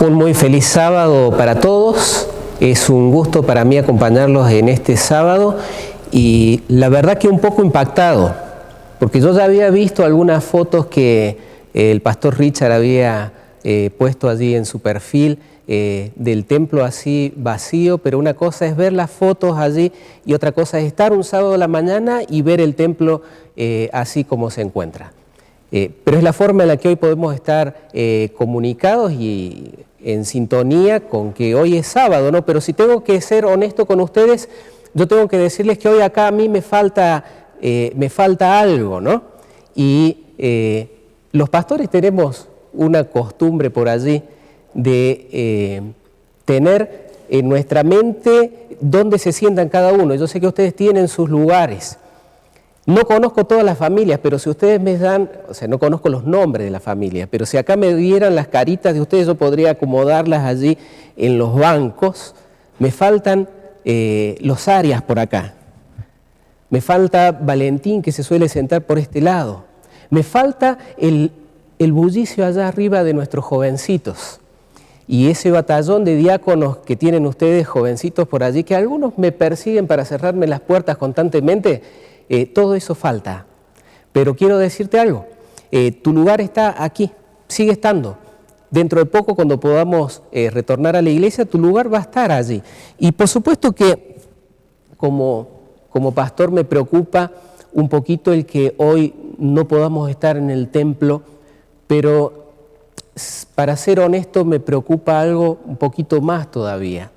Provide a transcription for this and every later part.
Un muy feliz sábado para todos. Es un gusto para mí acompañarlos en este sábado y la verdad que un poco impactado, porque yo ya había visto algunas fotos que el pastor Richard había puesto allí en su perfil del templo así vacío, pero una cosa es ver las fotos allí y otra cosa es estar un sábado a la mañana y ver el templo así como se encuentra. Pero es la forma en la que hoy podemos estar comunicados y en sintonía con que hoy es sábado, ¿no? Pero si tengo que ser honesto con ustedes, yo tengo que decirles que hoy acá a mí me falta algo, ¿no? Y los pastores tenemos una costumbre por allí de tener en nuestra mente dónde se sientan cada uno. Yo sé que ustedes tienen sus lugares. No conozco todas las familias, pero si ustedes me dan, o sea, no conozco los nombres de las familias, pero si acá me dieran las caritas de ustedes, yo podría acomodarlas allí en los bancos. Me faltan los Arias por acá. Me falta Valentín, que se suele sentar por este lado. Me falta el bullicio allá arriba de nuestros jovencitos. Y ese batallón de diáconos que tienen ustedes, jovencitos por allí, que algunos me persiguen para cerrarme las puertas constantemente. Todo eso falta, pero quiero decirte algo, tu lugar está aquí, sigue estando. Dentro de poco, cuando podamos retornar a la iglesia, tu lugar va a estar allí. Y por supuesto que como pastor me preocupa un poquito el que hoy no podamos estar en el templo, pero para ser honesto me preocupa algo un poquito más todavía.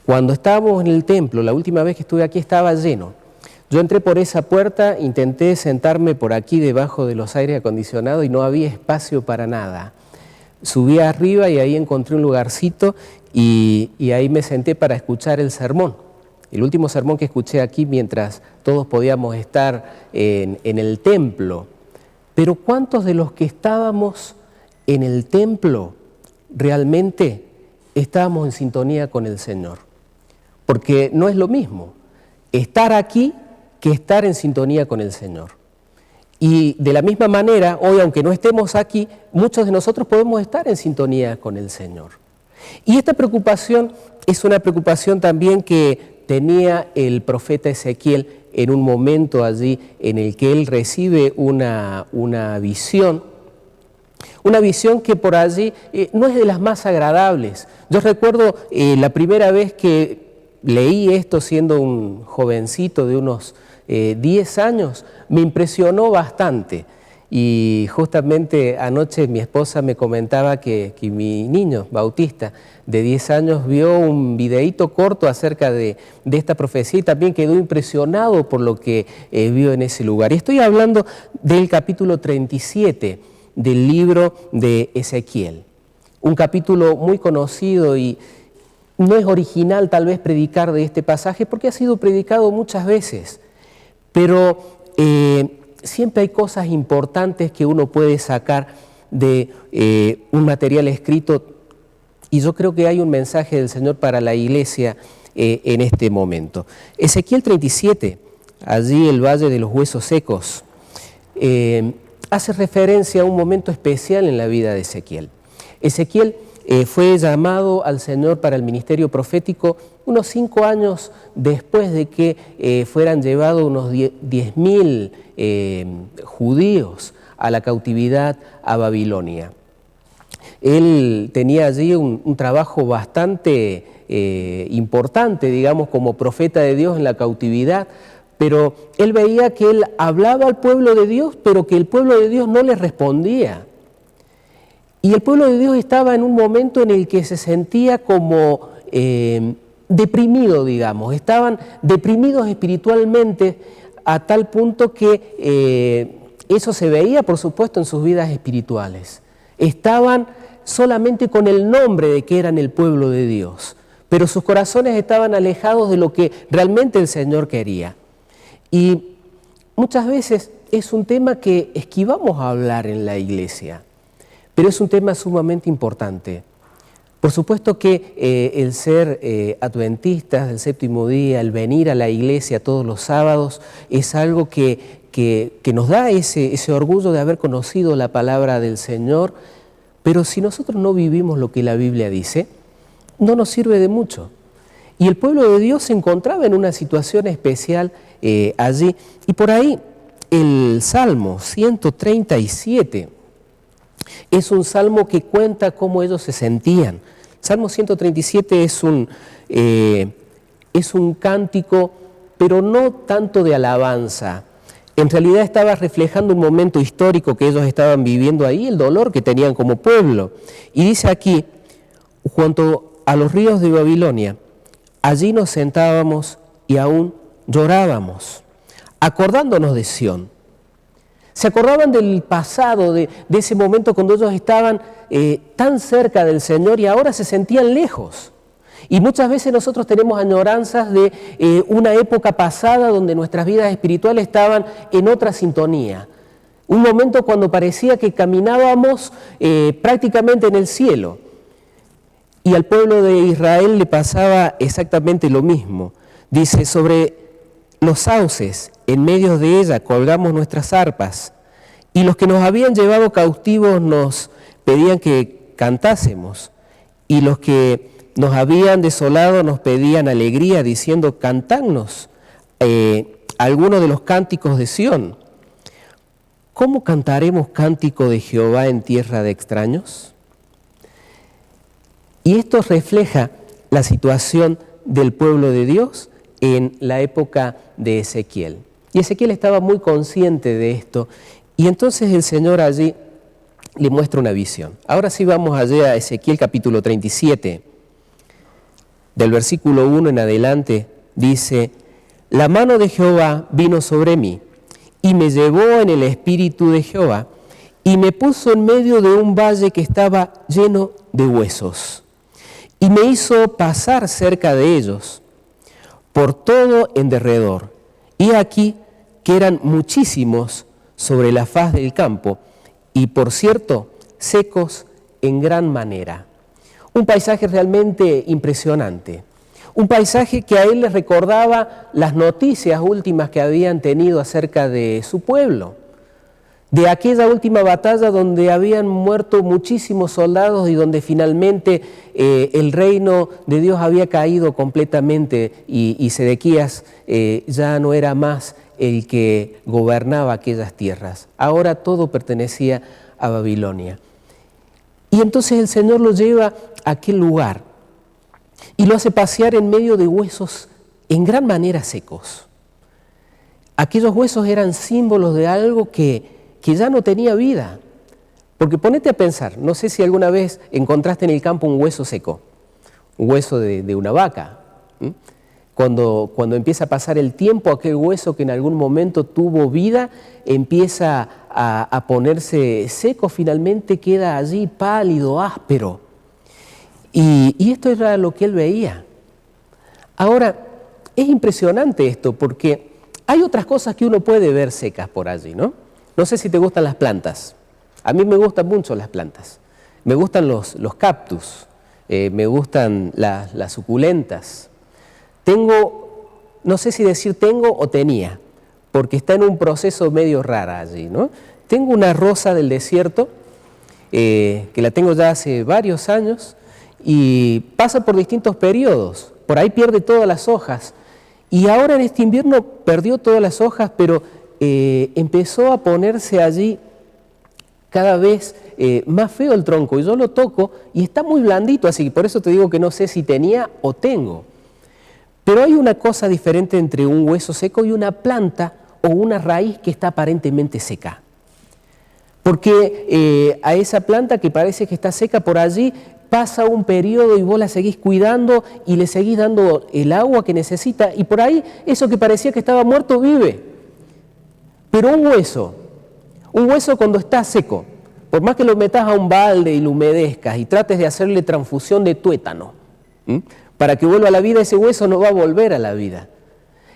Cuando estábamos en el templo, la última vez que estuve aquí estaba lleno. Yo entré por esa puerta, intenté sentarme por aquí debajo de los aires acondicionados y no había espacio para nada. Subí arriba y ahí encontré un lugarcito y ahí me senté para escuchar el sermón. El último sermón que escuché aquí mientras todos podíamos estar en el templo. Pero ¿cuántos de los que estábamos en el templo realmente estábamos en sintonía con el Señor? Porque no es lo mismo estar aquí que estar en sintonía con el Señor. Y de la misma manera, hoy aunque no estemos aquí, muchos de nosotros podemos estar en sintonía con el Señor. Y esta preocupación es una preocupación también que tenía el profeta Ezequiel en un momento allí en el que él recibe una visión que por allí no es de las más agradables. Yo recuerdo la primera vez que leí esto siendo un jovencito de unos 10 años, me impresionó bastante y justamente anoche mi esposa me comentaba que mi niño Bautista de 10 años vio un videíto corto acerca de esta profecía y también quedó impresionado por lo que vio en ese lugar. Y estoy hablando del capítulo 37 del libro de Ezequiel, un capítulo muy conocido y no es original tal vez predicar de este pasaje porque ha sido predicado muchas veces. Pero siempre hay cosas importantes que uno puede sacar de un material escrito y yo creo que hay un mensaje del Señor para la iglesia en este momento. Ezequiel 37, allí el Valle de los Huesos Secos, hace referencia a un momento especial en la vida de Ezequiel. Ezequiel fue llamado al Señor para el ministerio profético unos 5 años después de que fueran llevados unos 10.000 judíos a la cautividad a Babilonia. Él tenía allí un trabajo bastante importante, digamos, como profeta de Dios en la cautividad, pero él veía que él hablaba al pueblo de Dios, pero que el pueblo de Dios no le respondía. Y el pueblo de Dios estaba en un momento en el que se sentía como deprimido, digamos. Estaban deprimidos espiritualmente a tal punto que eso se veía, por supuesto, en sus vidas espirituales. Estaban solamente con el nombre de que eran el pueblo de Dios, pero sus corazones estaban alejados de lo que realmente el Señor quería. Y muchas veces es un tema que esquivamos a hablar en la iglesia. Pero es un tema sumamente importante. Por supuesto que el ser adventistas del séptimo día, el venir a la iglesia todos los sábados, es algo que nos da ese orgullo de haber conocido la palabra del Señor, Pero si nosotros no vivimos lo que la Biblia dice, no nos sirve de mucho. Y el pueblo de Dios se encontraba en una situación especial allí. Y por ahí el Salmo 137 es un salmo que cuenta cómo ellos se sentían. Salmo 137 es un cántico, pero no tanto de alabanza. En realidad estaba reflejando un momento histórico que ellos estaban viviendo ahí, el dolor que tenían como pueblo. Y dice aquí, junto a los ríos de Babilonia, allí nos sentábamos y aún llorábamos, acordándonos de Sión. Se acordaban del pasado, de ese momento cuando ellos estaban tan cerca del Señor y ahora se sentían lejos. Y muchas veces nosotros tenemos añoranzas de una época pasada donde nuestras vidas espirituales estaban en otra sintonía. Un momento cuando parecía que caminábamos prácticamente en el cielo. Y al pueblo de Israel le pasaba exactamente lo mismo. Dice, sobre los sauces, en medio de ella colgamos nuestras arpas, y los que nos habían llevado cautivos nos pedían que cantásemos, y los que nos habían desolado nos pedían alegría, diciendo, cantadnos algunos de los cánticos de Sión. ¿Cómo cantaremos cántico de Jehová en tierra de extraños? Y esto refleja la situación del pueblo de Dios en la época de Ezequiel. Y Ezequiel estaba muy consciente de esto. Y entonces el Señor allí le muestra una visión. Ahora sí vamos allí a Ezequiel capítulo 37. Del versículo 1 en adelante dice, la mano de Jehová vino sobre mí y me llevó en el espíritu de Jehová y me puso en medio de un valle que estaba lleno de huesos. Y me hizo pasar cerca de ellos, por todo en derredor. Y aquí que eran muchísimos sobre la faz del campo, y por cierto, secos en gran manera. Un paisaje realmente impresionante. Un paisaje que a él les recordaba las noticias últimas que habían tenido acerca de su pueblo. De aquella última batalla donde habían muerto muchísimos soldados y donde finalmente el reino de Dios había caído completamente y Sedequías ya no era más el que gobernaba aquellas tierras. Ahora todo pertenecía a Babilonia. Y entonces el Señor lo lleva a aquel lugar y lo hace pasear en medio de huesos en gran manera secos. Aquellos huesos eran símbolos de algo que ya no tenía vida. Porque ponete a pensar, no sé si alguna vez encontraste en el campo un hueso seco, un hueso de una vaca. Cuando empieza a pasar el tiempo, aquel hueso que en algún momento tuvo vida, empieza a ponerse seco, finalmente queda allí pálido, áspero. Y esto era lo que él veía. Ahora, es impresionante esto porque hay otras cosas que uno puede ver secas por allí, ¿no? No sé si te gustan las plantas. A mí me gustan mucho las plantas. Me gustan los cactus, me gustan las suculentas. No sé si decir tengo o tenía, porque está en un proceso medio raro allí, ¿no? Tengo una rosa del desierto, que la tengo ya hace varios años, y pasa por distintos periodos. Por ahí pierde todas las hojas. Y ahora en este invierno perdió todas las hojas, pero empezó a ponerse allí cada vez más feo el tronco, y yo lo toco y está muy blandito, así que por eso te digo que no sé si tenía o tengo. Pero hay una cosa diferente entre un hueso seco y una planta o una raíz que está aparentemente seca. Porque a esa planta que parece que está seca por allí pasa un periodo y vos la seguís cuidando y le seguís dando el agua que necesita, y por ahí eso que parecía que estaba muerto vive. Pero un hueso cuando está seco, por más que lo metas a un balde y lo humedezcas y trates de hacerle transfusión de tuétano, para que vuelva a la vida, ese hueso no va a volver a la vida.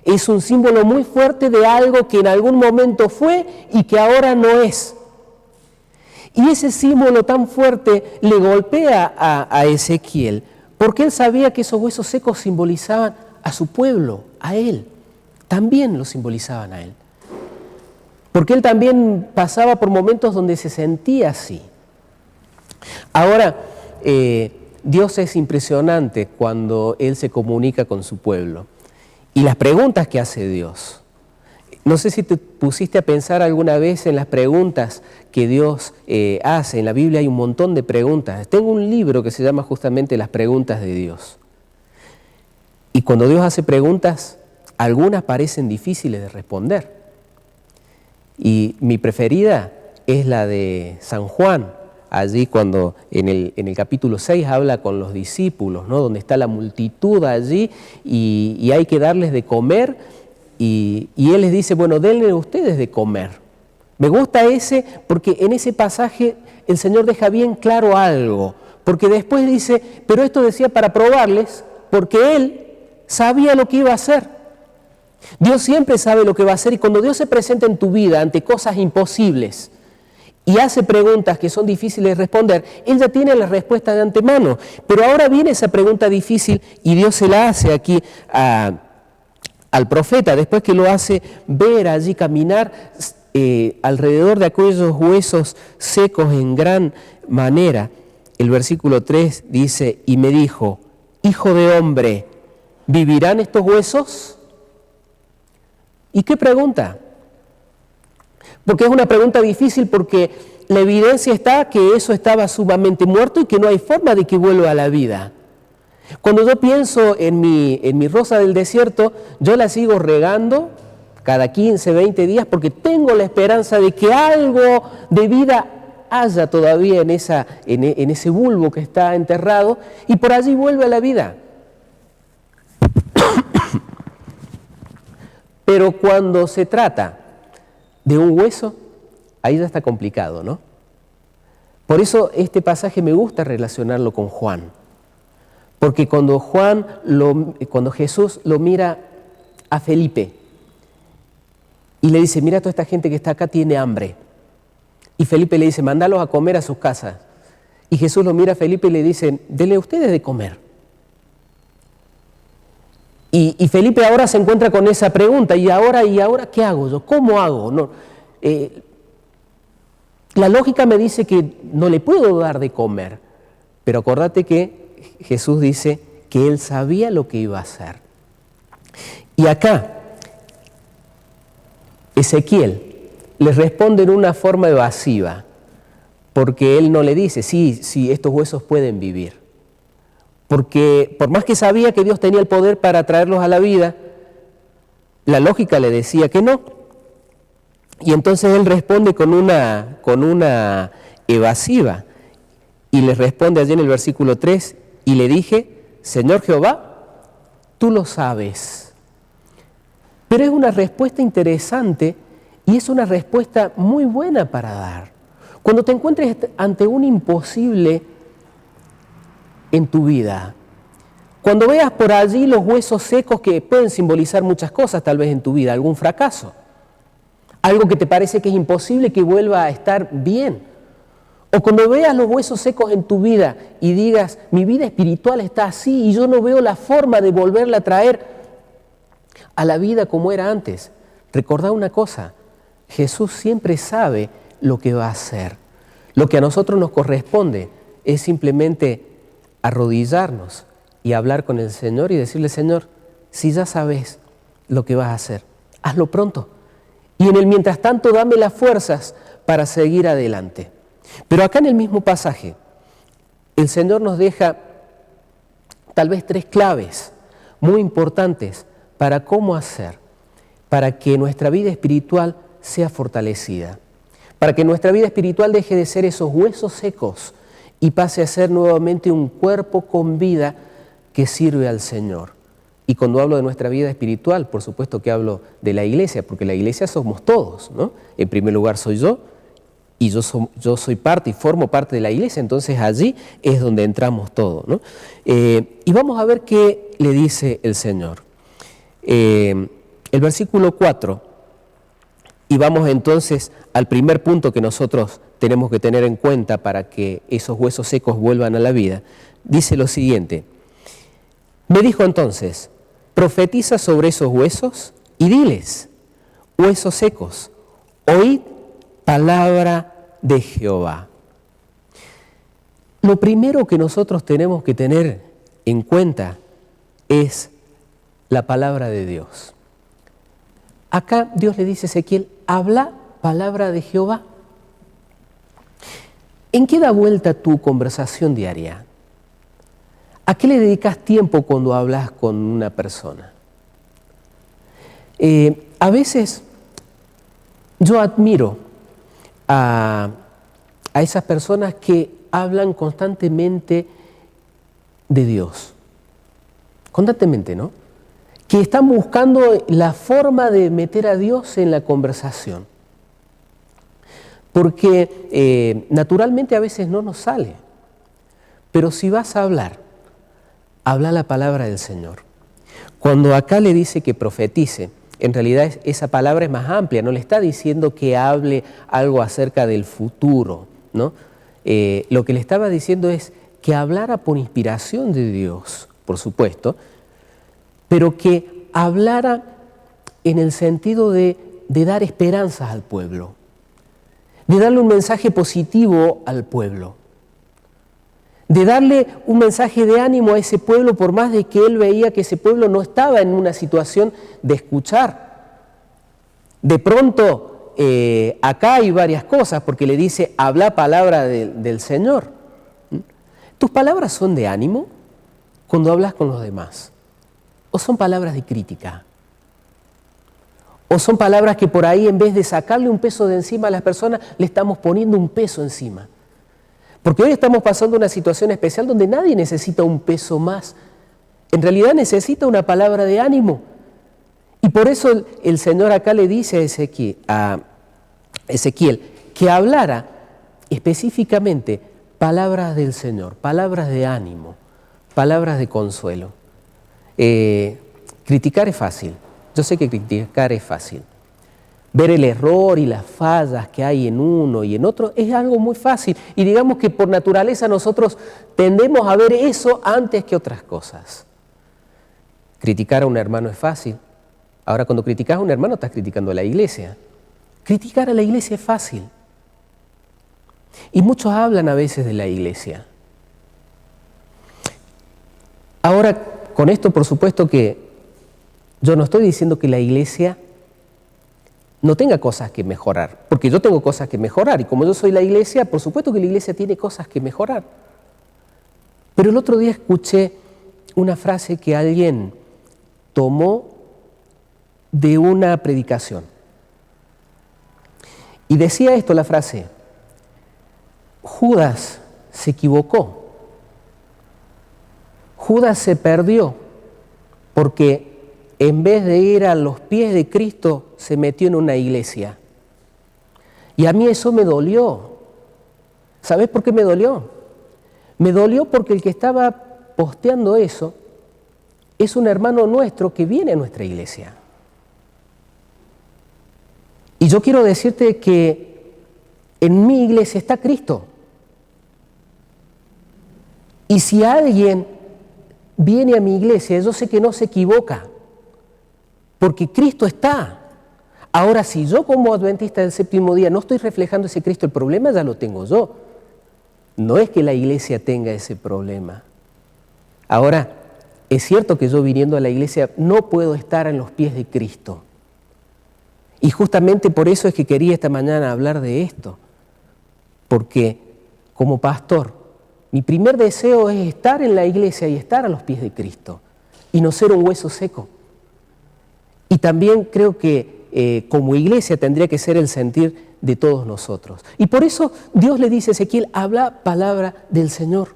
Es un símbolo muy fuerte de algo que en algún momento fue y que ahora no es. Y ese símbolo tan fuerte le golpea a Ezequiel, porque él sabía que esos huesos secos simbolizaban a su pueblo, a él. También lo simbolizaban a él. Porque él también pasaba por momentos donde se sentía así. Ahora, Dios es impresionante cuando Él se comunica con su pueblo. Y las preguntas que hace Dios. No sé si te pusiste a pensar alguna vez en las preguntas que Dios hace. En la Biblia hay un montón de preguntas. Tengo un libro que se llama justamente Las preguntas de Dios. Y cuando Dios hace preguntas, algunas parecen difíciles de responder. Y mi preferida es la de San Juan, allí cuando en el capítulo 6 habla con los discípulos, ¿no? Donde está la multitud allí y hay que darles de comer y Él les dice, bueno, denle ustedes de comer. Me gusta ese porque en ese pasaje el Señor deja bien claro algo, porque después dice, pero esto decía para probarles, porque Él sabía lo que iba a hacer. Dios siempre sabe lo que va a hacer y cuando Dios se presenta en tu vida ante cosas imposibles y hace preguntas que son difíciles de responder, Él ya tiene la respuesta de antemano. Pero ahora viene esa pregunta difícil y Dios se la hace aquí al profeta, después que lo hace ver allí caminar alrededor de aquellos huesos secos en gran manera. El versículo 3 dice, y me dijo, hijo de hombre, ¿vivirán estos huesos? ¿Y qué pregunta? Porque es una pregunta difícil porque la evidencia está que eso estaba sumamente muerto y que no hay forma de que vuelva a la vida. Cuando yo pienso en mi rosa del desierto, yo la sigo regando cada 15, 20 días porque tengo la esperanza de que algo de vida haya todavía en ese bulbo que está enterrado y por allí vuelve a la vida. Pero cuando se trata de un hueso, ahí ya está complicado, ¿no? Por eso este pasaje me gusta relacionarlo con Juan. Porque cuando Jesús lo mira a Felipe y le dice, mira toda esta gente que está acá tiene hambre. Y Felipe le dice, mándalos a comer a sus casas. Y Jesús lo mira a Felipe y le dice, denle ustedes de comer. Y Felipe ahora se encuentra con esa pregunta, ¿y ahora qué hago yo? ¿Cómo hago? No, la lógica me dice que no le puedo dar de comer, pero acordate que Jesús dice que Él sabía lo que iba a hacer. Y acá, Ezequiel le responde en una forma evasiva, porque Él no le dice, sí, estos huesos pueden vivir. Porque por más que sabía que Dios tenía el poder para traerlos a la vida, la lógica le decía que no. Y entonces Él responde con una evasiva. Y le responde allí en el versículo 3, y le dije, Señor Jehová, tú lo sabes. Pero es una respuesta interesante y es una respuesta muy buena para dar. Cuando te encuentres ante un imposible en tu vida, cuando veas por allí los huesos secos que pueden simbolizar muchas cosas tal vez en tu vida, algún fracaso, algo que te parece que es imposible que vuelva a estar bien, o cuando veas los huesos secos en tu vida y digas, mi vida espiritual está así y yo no veo la forma de volverla a traer a la vida como era antes, recordá una cosa, Jesús siempre sabe lo que va a hacer. Lo que a nosotros nos corresponde es simplemente arrodillarnos y hablar con el Señor y decirle, Señor, si ya sabes lo que vas a hacer, hazlo pronto. Y en el mientras tanto, dame las fuerzas para seguir adelante. Pero acá en el mismo pasaje, el Señor nos deja tal vez 3 claves muy importantes para cómo hacer, para que nuestra vida espiritual sea fortalecida, para que nuestra vida espiritual deje de ser esos huesos secos y pase a ser nuevamente un cuerpo con vida que sirve al Señor. Y cuando hablo de nuestra vida espiritual, por supuesto que hablo de la iglesia, porque la iglesia somos todos, ¿no? En primer lugar soy yo, y yo soy parte y formo parte de la iglesia, entonces allí es donde entramos todos, ¿no? Y vamos a ver qué le dice el Señor. El versículo 4, y vamos entonces al primer punto que nosotros tenemos que tener en cuenta para que esos huesos secos vuelvan a la vida, dice lo siguiente, me dijo entonces, profetiza sobre esos huesos y diles, huesos secos, oíd palabra de Jehová. Lo primero que nosotros tenemos que tener en cuenta es la palabra de Dios. Acá Dios le dice a Ezequiel, habla palabra de Jehová. ¿En qué da vuelta tu conversación diaria? ¿A qué le dedicas tiempo cuando hablas con una persona? A veces yo admiro a esas personas que hablan constantemente de Dios. Constantemente, ¿no? Que están buscando la forma de meter a Dios en la conversación. Porque naturalmente a veces no nos sale. Pero si vas a hablar, habla la palabra del Señor. Cuando acá le dice que profetice, en realidad esa palabra es más amplia, no le está diciendo que hable algo acerca del futuro, ¿no? Lo que le estaba diciendo es que hablara por inspiración de Dios, por supuesto, pero que hablara en el sentido de dar esperanzas al pueblo, de darle un mensaje positivo al pueblo, de darle un mensaje de ánimo a ese pueblo por más de que él veía que ese pueblo no estaba en una situación de escuchar. De pronto, acá hay varias cosas, porque le dice, habla palabra del Señor. ¿Tus palabras son de ánimo cuando hablas con los demás? ¿O son palabras de crítica? ¿O son palabras que por ahí en vez de sacarle un peso de encima a las personas, le estamos poniendo un peso encima? Porque hoy estamos pasando una situación especial donde nadie necesita un peso más. En realidad necesita una palabra de ánimo. Y por eso el Señor acá le dice a Ezequiel que hablara específicamente palabras del Señor, palabras de ánimo, palabras de consuelo. Criticar es fácil. Yo sé que criticar es fácil. Ver el error y las fallas que hay en uno y en otro es algo muy fácil. Y digamos que por naturaleza nosotros tendemos a ver eso antes que otras cosas. Criticar a un hermano es fácil. Ahora, cuando criticas a un hermano, estás criticando a la iglesia. Criticar a la iglesia es fácil. Y muchos hablan a veces de la iglesia. Ahora, con esto, por supuesto que yo no estoy diciendo que la iglesia no tenga cosas que mejorar, porque yo tengo cosas que mejorar, y como yo soy la iglesia, por supuesto que la iglesia tiene cosas que mejorar. Pero el otro día escuché una frase que alguien tomó de una predicación. Y decía esto la frase: Judas se equivocó. Judas se perdió porque en vez de ir a los pies de Cristo, se metió en una iglesia. Y a mí eso me dolió. ¿Sabes por qué me dolió? Me dolió porque el que estaba posteando eso es un hermano nuestro que viene a nuestra iglesia. Y yo quiero decirte que en mi iglesia está Cristo. Y si alguien viene a mi iglesia, yo sé que no se equivoca, porque Cristo está. Ahora, si yo como adventista del séptimo día no estoy reflejando ese Cristo, el problema ya lo tengo yo. No es que la iglesia tenga ese problema. Ahora, es cierto que yo viniendo a la iglesia no puedo estar en los pies de Cristo. Y justamente por eso es que quería esta mañana hablar de esto. Porque como pastor, mi primer deseo es estar en la iglesia y estar a los pies de Cristo. Y no ser un hueso seco. Y también creo que como iglesia tendría que ser el sentir de todos nosotros. Y por eso Dios le dice a Ezequiel, habla palabra del Señor.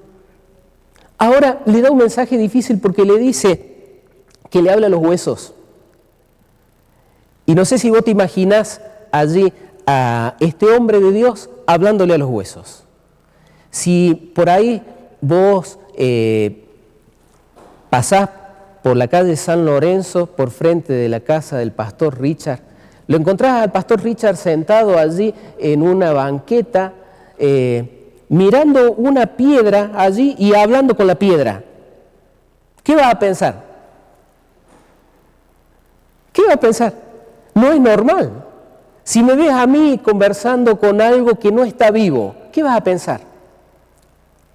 Ahora le da un mensaje difícil porque le dice que le habla a los huesos. Y no sé si vos te imaginás allí a este hombre de Dios hablándole a los huesos. Si por ahí vos pasás por la calle San Lorenzo, por frente de la casa del pastor Richard, lo encontrás al pastor Richard sentado allí en una banqueta, mirando una piedra allí y hablando con la piedra. ¿Qué vas a pensar? ¿Qué vas a pensar? No es normal. Si me ves a mí conversando con algo que no está vivo, ¿qué vas a pensar?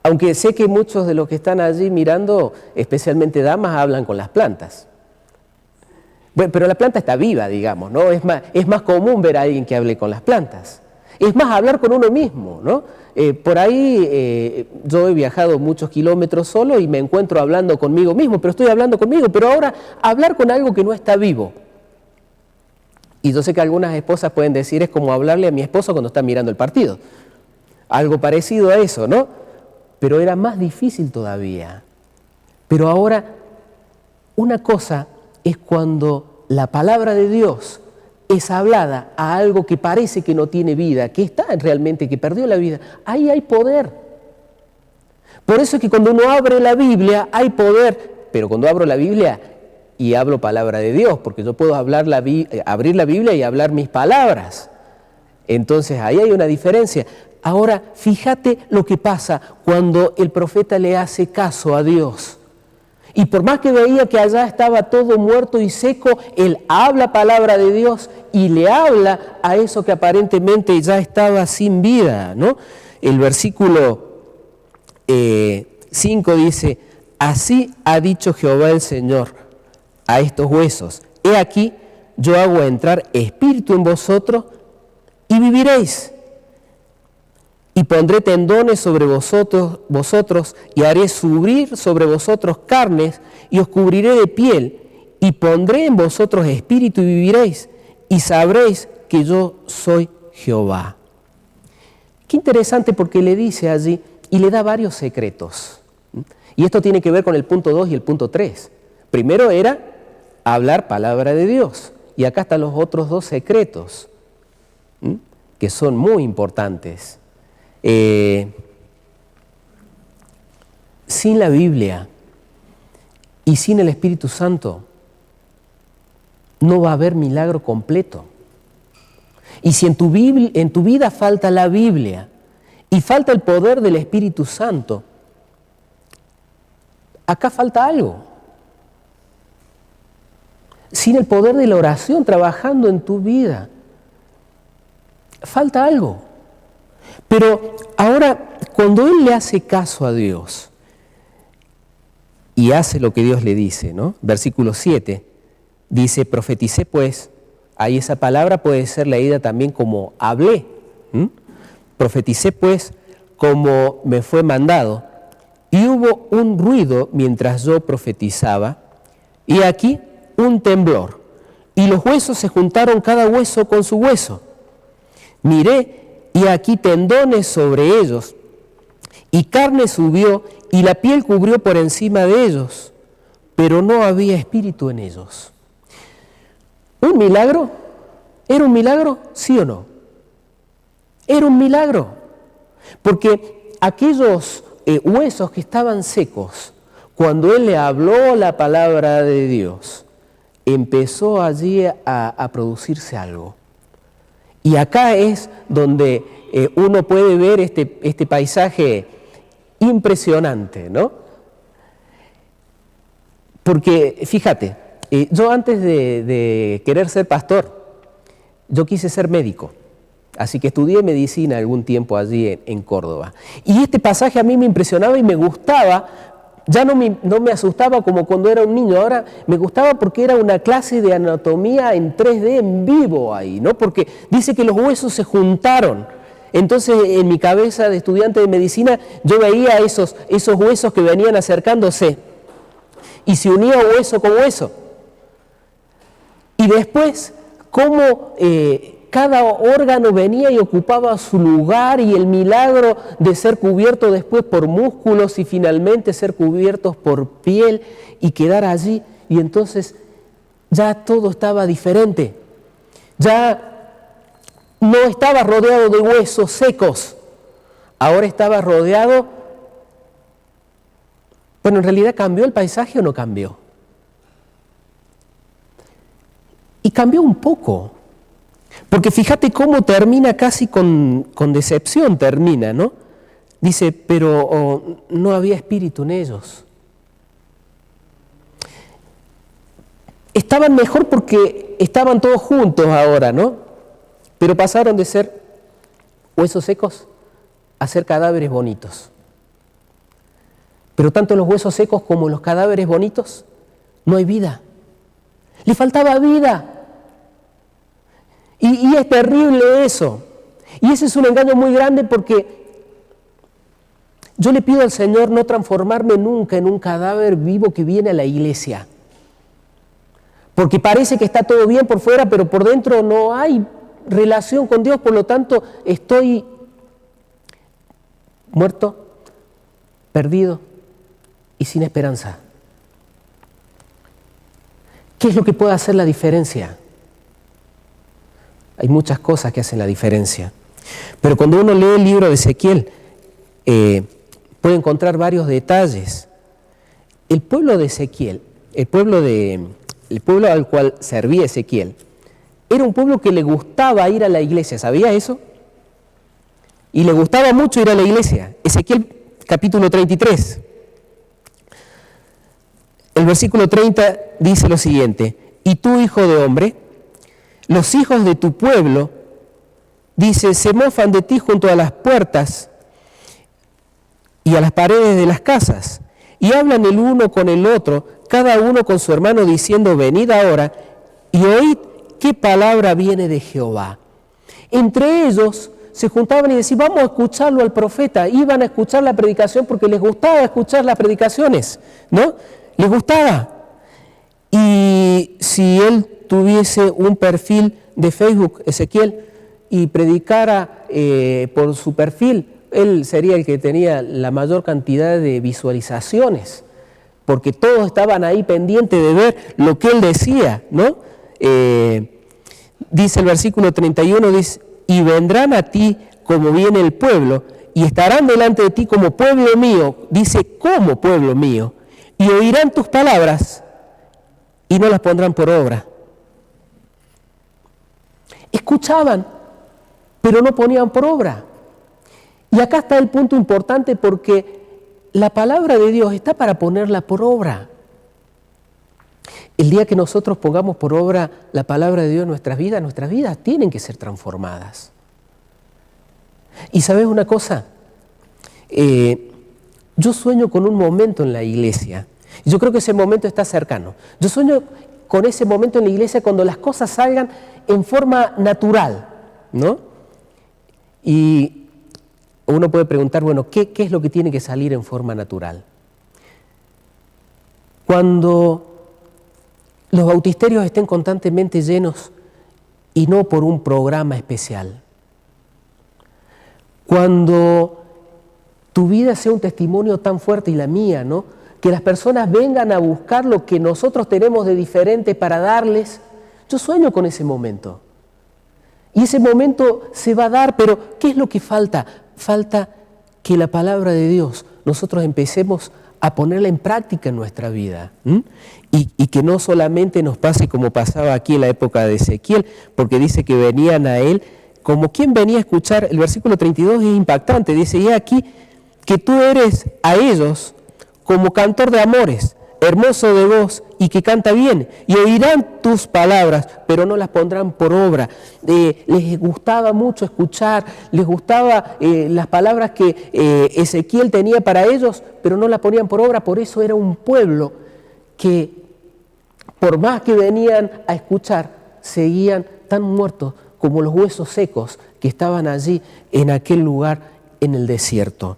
Aunque sé que muchos de los que están allí mirando, especialmente damas, hablan con las plantas. Bueno, pero la planta está viva, digamos, ¿no? Es más común ver a alguien que hable con las plantas. Es más, hablar con uno mismo, ¿no? Por ahí yo he viajado muchos kilómetros solo y me encuentro hablando conmigo mismo, pero estoy hablando conmigo. Pero ahora, hablar con algo que no está vivo. Y yo sé que algunas esposas pueden decir, es como hablarle a mi esposo cuando está mirando el partido. Algo parecido a eso, ¿no? Pero era más difícil todavía. Pero ahora, una cosa es cuando la palabra de Dios es hablada a algo que parece que no tiene vida, que está realmente, que perdió la vida. Ahí hay poder. Por eso es que cuando uno abre la Biblia, hay poder. Pero cuando abro la Biblia y hablo palabra de Dios, porque yo puedo abrir la Biblia y hablar mis palabras. Entonces ahí hay una diferencia. Ahora, fíjate lo que pasa cuando el profeta le hace caso a Dios. Y por más que veía que allá estaba todo muerto y seco, él habla palabra de Dios y le habla a eso que aparentemente ya estaba sin vida, ¿no? El versículo 5 dice, así ha dicho Jehová el Señor a estos huesos, he aquí, yo hago entrar espíritu en vosotros y viviréis. Y pondré tendones sobre vosotros y haré subir sobre vosotros carnes y os cubriré de piel y pondré en vosotros espíritu y viviréis y sabréis que yo soy Jehová. Qué interesante porque le dice allí y le da varios secretos. Y esto tiene que ver con el punto 2 y el punto 3. Primero era hablar palabra de Dios y acá están los otros dos secretos que son muy importantes. Sin la Biblia y sin el Espíritu Santo no va a haber milagro completo. Y si en tu vida falta la Biblia y falta el poder del Espíritu Santo, acá falta algo. Sin el poder de la oración trabajando en tu vida, falta algo. Pero ahora, cuando él le hace caso a Dios y hace lo que Dios le dice, ¿no? Versículo 7, dice, profeticé pues, ahí esa palabra puede ser leída también como hablé. Profeticé pues como me fue mandado, y hubo un ruido mientras yo profetizaba, y aquí un temblor, y los huesos se juntaron cada hueso con su hueso. Miré, y aquí tendones sobre ellos, y carne subió, y la piel cubrió por encima de ellos, pero no había espíritu en ellos. ¿Un milagro? ¿Era un milagro? ¿Sí o no? Era un milagro, porque aquellos huesos que estaban secos, cuando él le habló la palabra de Dios, empezó allí a producirse algo. Y acá es donde uno puede ver este paisaje impresionante, ¿no? Porque, fíjate, yo antes de querer ser pastor, yo quise ser médico. Así que estudié medicina algún tiempo allí en Córdoba. Y este pasaje a mí me impresionaba y me gustaba. Ya no me asustaba como cuando era un niño, ahora me gustaba porque era una clase de anatomía en 3D en vivo ahí, ¿no? Porque dice que los huesos se juntaron. Entonces en mi cabeza de estudiante de medicina yo veía esos huesos que venían acercándose y se unía hueso con hueso. Y después cómo cada órgano venía y ocupaba su lugar y el milagro de ser cubierto después por músculos y finalmente ser cubiertos por piel y quedar allí. Y entonces ya todo estaba diferente. Ya no estaba rodeado de huesos secos. Ahora estaba rodeado... Bueno, en realidad, ¿cambió el paisaje o no cambió? Y cambió un poco. Porque fíjate cómo termina casi con decepción, termina, ¿no? Dice, pero no había espíritu en ellos. Estaban mejor porque estaban todos juntos ahora, ¿no? Pero pasaron de ser huesos secos a ser cadáveres bonitos. Pero tanto en los huesos secos como en los cadáveres bonitos no hay vida. Le faltaba vida. Y es terrible eso. Y ese es un engaño muy grande porque yo le pido al Señor no transformarme nunca en un cadáver vivo que viene a la iglesia. Porque parece que está todo bien por fuera, pero por dentro no hay relación con Dios, por lo tanto estoy muerto, perdido y sin esperanza. ¿Qué es lo que puede hacer la diferencia? Hay muchas cosas que hacen la diferencia. Pero cuando uno lee el libro de Ezequiel, puede encontrar varios detalles. El pueblo de Ezequiel, el pueblo al cual servía Ezequiel, era un pueblo que le gustaba ir a la iglesia. ¿Sabía eso? Y le gustaba mucho ir a la iglesia. Ezequiel capítulo 33. El versículo 30 dice lo siguiente: y tú, hijo de hombre, los hijos de tu pueblo, dice, se mofan de ti junto a las puertas y a las paredes de las casas, y hablan el uno con el otro, cada uno con su hermano, diciendo, venid ahora y oíd qué palabra viene de Jehová. Entre ellos se juntaban y decían, vamos a escucharlo al profeta. Iban a escuchar la predicación porque les gustaba escuchar las predicaciones, ¿no? Les gustaba. Y si él tuviese un perfil de Facebook, Ezequiel, y predicara por su perfil, él sería el que tenía la mayor cantidad de visualizaciones, porque todos estaban ahí pendientes de ver lo que él decía, ¿no? Dice el versículo 31, dice, y vendrán a ti como viene el pueblo, y estarán delante de ti como pueblo mío, dice, como pueblo mío, y oirán tus palabras, y no las pondrán por obra. Escuchaban, pero no ponían por obra. Y acá está el punto importante, porque la palabra de Dios está para ponerla por obra. El día que nosotros pongamos por obra la palabra de Dios en nuestras vidas tienen que ser transformadas. Y ¿sabes una cosa? Yo sueño con un momento en la iglesia. Y yo creo que ese momento está cercano. Yo sueño con ese momento en la iglesia cuando las cosas salgan en forma natural, ¿no? Y uno puede preguntar, bueno, ¿qué es lo que tiene que salir en forma natural? Cuando los bautisterios estén constantemente llenos y no por un programa especial. Cuando tu vida sea un testimonio tan fuerte, y la mía, ¿no? Que las personas vengan a buscar lo que nosotros tenemos de diferente para darles. Yo sueño con ese momento. Y ese momento se va a dar, pero ¿qué es lo que falta? Falta que la palabra de Dios nosotros empecemos a ponerla en práctica en nuestra vida. Y que no solamente nos pase como pasaba aquí en la época de Ezequiel, porque dice que venían a él como quien venía a escuchar. El versículo 32 es impactante, dice, y aquí que tú eres a ellos como cantor de amores, hermoso de voz y que canta bien, y oirán tus palabras, pero no las pondrán por obra. Les gustaba mucho escuchar, les gustaba las palabras que Ezequiel tenía para ellos, pero no las ponían por obra. Por eso era un pueblo que, por más que venían a escuchar, seguían tan muertos como los huesos secos que estaban allí en aquel lugar en el desierto.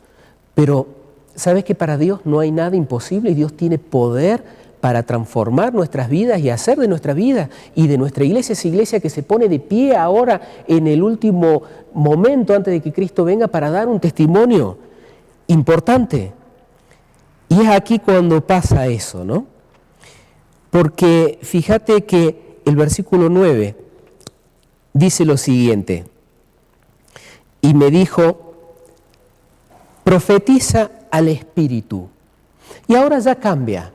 Pero ¿sabes que para Dios no hay nada imposible? Y Dios tiene poder para transformar nuestras vidas y hacer de nuestra vida y de nuestra iglesia esa iglesia que se pone de pie ahora en el último momento antes de que Cristo venga para dar un testimonio importante. Y es aquí cuando pasa eso, ¿no? Porque fíjate que el versículo 9 dice lo siguiente: y me dijo, profetiza al Espíritu. Y ahora ya cambia,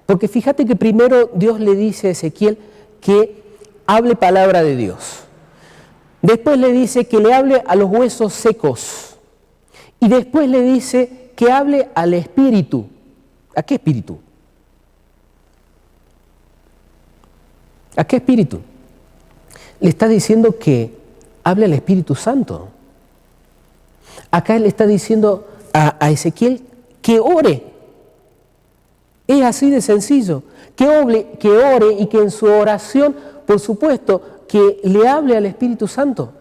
porque fíjate que primero Dios le dice a Ezequiel que hable palabra de Dios. Después le dice que le hable a los huesos secos. Y después le dice que hable al Espíritu. ¿A qué Espíritu? ¿A qué Espíritu? Le está diciendo que hable al Espíritu Santo. Acá le está diciendo a Ezequiel que ore Es así de sencillo. Que ore y que en su oración, por supuesto, que le hable al Espíritu Santo.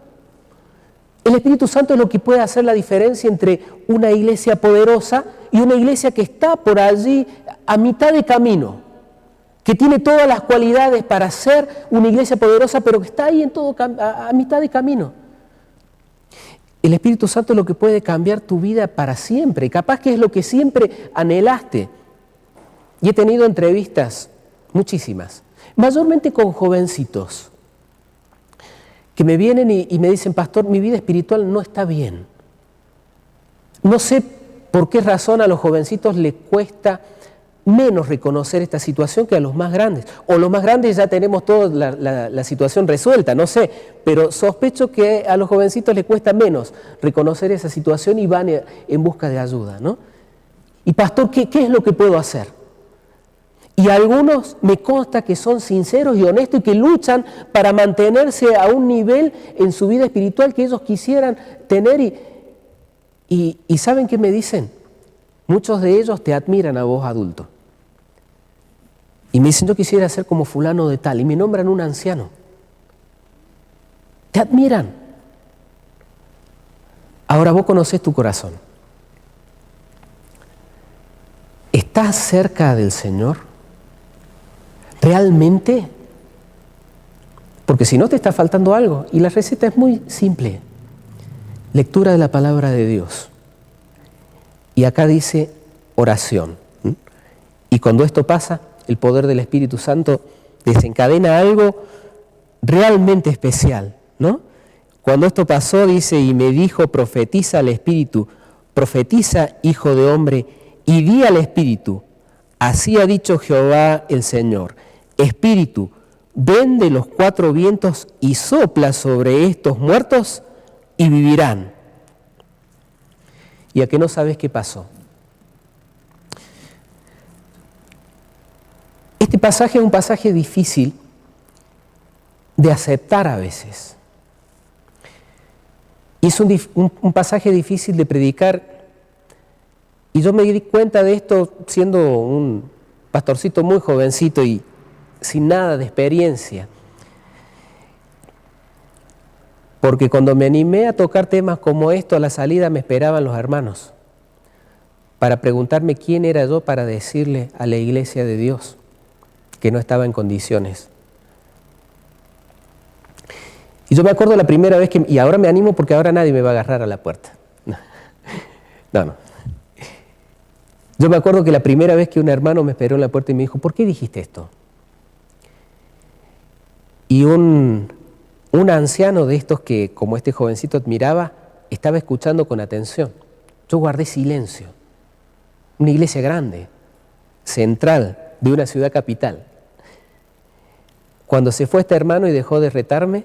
El Espíritu Santo es lo que puede hacer la diferencia entre una iglesia poderosa y una iglesia que está por allí a mitad de camino, que tiene todas las cualidades para ser una iglesia poderosa, pero que está ahí a mitad de camino. El Espíritu Santo es lo que puede cambiar tu vida para siempre, capaz que es lo que siempre anhelaste. Y he tenido entrevistas, muchísimas, mayormente con jovencitos, que me vienen y me dicen, pastor, mi vida espiritual no está bien. No sé por qué razón a los jovencitos les cuesta menos reconocer esta situación que a los más grandes. O los más grandes ya tenemos toda la situación resuelta, no sé, pero sospecho que a los jovencitos les cuesta menos reconocer esa situación y van en busca de ayuda, ¿no? Y pastor, ¿qué es lo que puedo hacer? Y algunos me consta que son sinceros y honestos y que luchan para mantenerse a un nivel en su vida espiritual que ellos quisieran tener. Y ¿saben qué me dicen? Muchos de ellos te admiran a vos, adulto. Y me dicen, yo quisiera ser como fulano de tal. Y me nombran un anciano. Te admiran. Ahora vos conocés tu corazón. ¿Estás cerca del Señor? ¿Realmente? Porque si no te está faltando algo. Y la receta es muy simple. Lectura de la palabra de Dios. Y acá dice oración. Y cuando esto pasa, el poder del Espíritu Santo desencadena algo realmente especial, ¿no? Cuando esto pasó, dice, y me dijo, profetiza al Espíritu, profetiza, hijo de hombre, y di al Espíritu, así ha dicho Jehová el Señor, Espíritu, ven de los cuatro vientos y sopla sobre estos muertos y vivirán. ¿Y a qué no sabes qué pasó? Este pasaje es un pasaje difícil de aceptar a veces. Y es un pasaje difícil de predicar. Y yo me di cuenta de esto siendo un pastorcito muy jovencito y sin nada de experiencia. Porque cuando me animé a tocar temas como esto, a la salida me esperaban los hermanos para preguntarme quién era yo para decirle a la iglesia de Dios que no estaba en condiciones. Y yo me acuerdo la primera vez y ahora me animo porque ahora nadie me va a agarrar a la puerta. No. Yo me acuerdo que la primera vez que un hermano me esperó en la puerta y me dijo, ¿por qué dijiste esto? Y un anciano de estos que, como este jovencito admiraba, estaba escuchando con atención. Yo guardé silencio. Una iglesia grande, central, de una ciudad capital. Cuando se fue este hermano y dejó de retarme,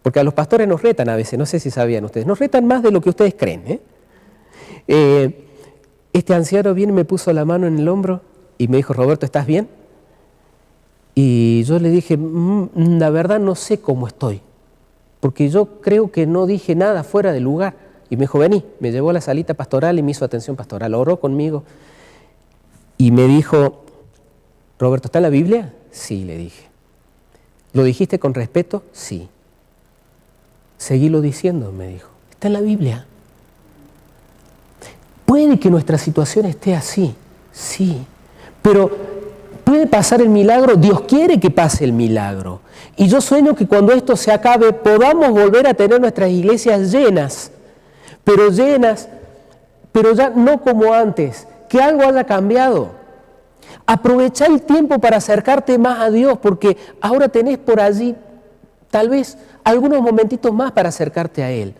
porque a los pastores nos retan a veces, no sé si sabían ustedes, nos retan más de lo que ustedes creen. Este anciano viene y me puso la mano en el hombro y me dijo, Roberto, ¿estás bien? Y yo le dije, la verdad no sé cómo estoy, porque yo creo que no dije nada fuera de lugar. Y me dijo, vení, me llevó a la salita pastoral y me hizo atención pastoral, oró conmigo y me dijo, Roberto, ¿está en la Biblia? Sí, le dije. ¿Lo dijiste con respeto? Sí. Seguílo diciendo, me dijo. Está en la Biblia. Puede que nuestra situación esté así, sí, pero puede pasar el milagro, Dios quiere que pase el milagro. Y yo sueño que cuando esto se acabe podamos volver a tener nuestras iglesias llenas, pero ya no como antes, que algo haya cambiado. Aprovechá el tiempo para acercarte más a Dios, porque ahora tenés por allí tal vez algunos momentitos más para acercarte a Él.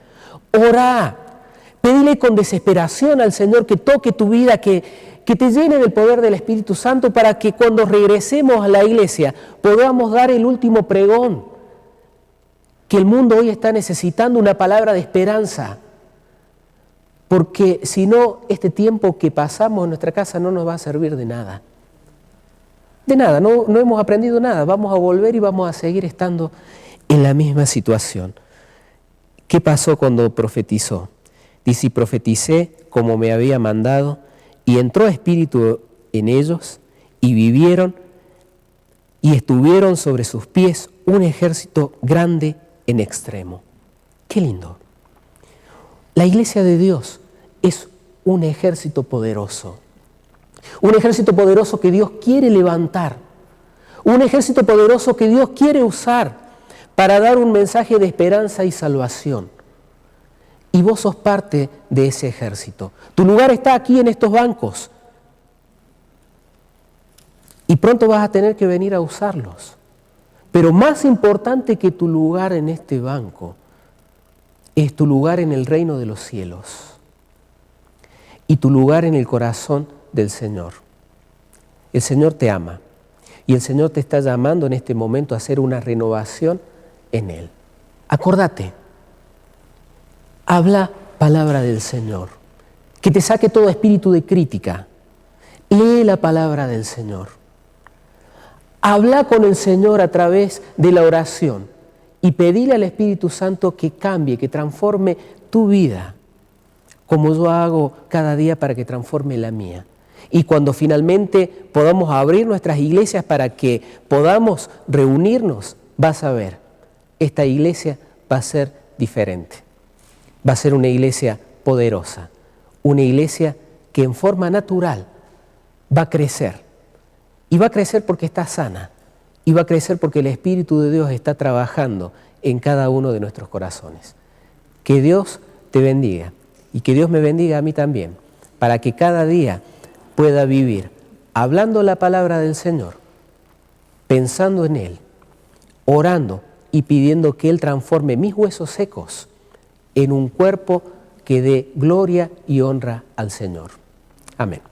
Orá, pedile con desesperación al Señor que toque tu vida, que te llene del poder del Espíritu Santo para que cuando regresemos a la iglesia podamos dar el último pregón, que el mundo hoy está necesitando una palabra de esperanza, porque si no, este tiempo que pasamos en nuestra casa no nos va a servir de nada. De nada, no hemos aprendido nada, vamos a volver y vamos a seguir estando en la misma situación. ¿Qué pasó cuando profetizó? Dice, y profeticé como me había mandado, y entró espíritu en ellos y vivieron y estuvieron sobre sus pies un ejército grande en extremo. ¡Qué lindo! La iglesia de Dios es un ejército poderoso. Un ejército poderoso que Dios quiere levantar. Un ejército poderoso que Dios quiere usar para dar un mensaje de esperanza y salvación. Y vos sos parte de ese ejército. Tu lugar está aquí en estos bancos. Y pronto vas a tener que venir a usarlos. Pero más importante que tu lugar en este banco es tu lugar en el reino de los cielos y tu lugar en el corazón del Señor. El Señor te ama y el Señor te está llamando en este momento a hacer una renovación en Él. Acordate, habla palabra del Señor, que te saque todo espíritu de crítica. Lee la palabra del Señor. Habla con el Señor a través de la oración y pedile al Espíritu Santo que cambie, que transforme tu vida, como yo hago cada día para que transforme la mía. Y cuando finalmente podamos abrir nuestras iglesias para que podamos reunirnos, vas a ver, esta iglesia va a ser diferente. Va a ser una iglesia poderosa, una iglesia que en forma natural va a crecer. Y va a crecer porque está sana. Y va a crecer porque el Espíritu de Dios está trabajando en cada uno de nuestros corazones. Que Dios te bendiga y que Dios me bendiga a mí también, para que cada día pueda vivir hablando la palabra del Señor, pensando en Él, orando y pidiendo que Él transforme mis huesos secos en un cuerpo que dé gloria y honra al Señor. Amén.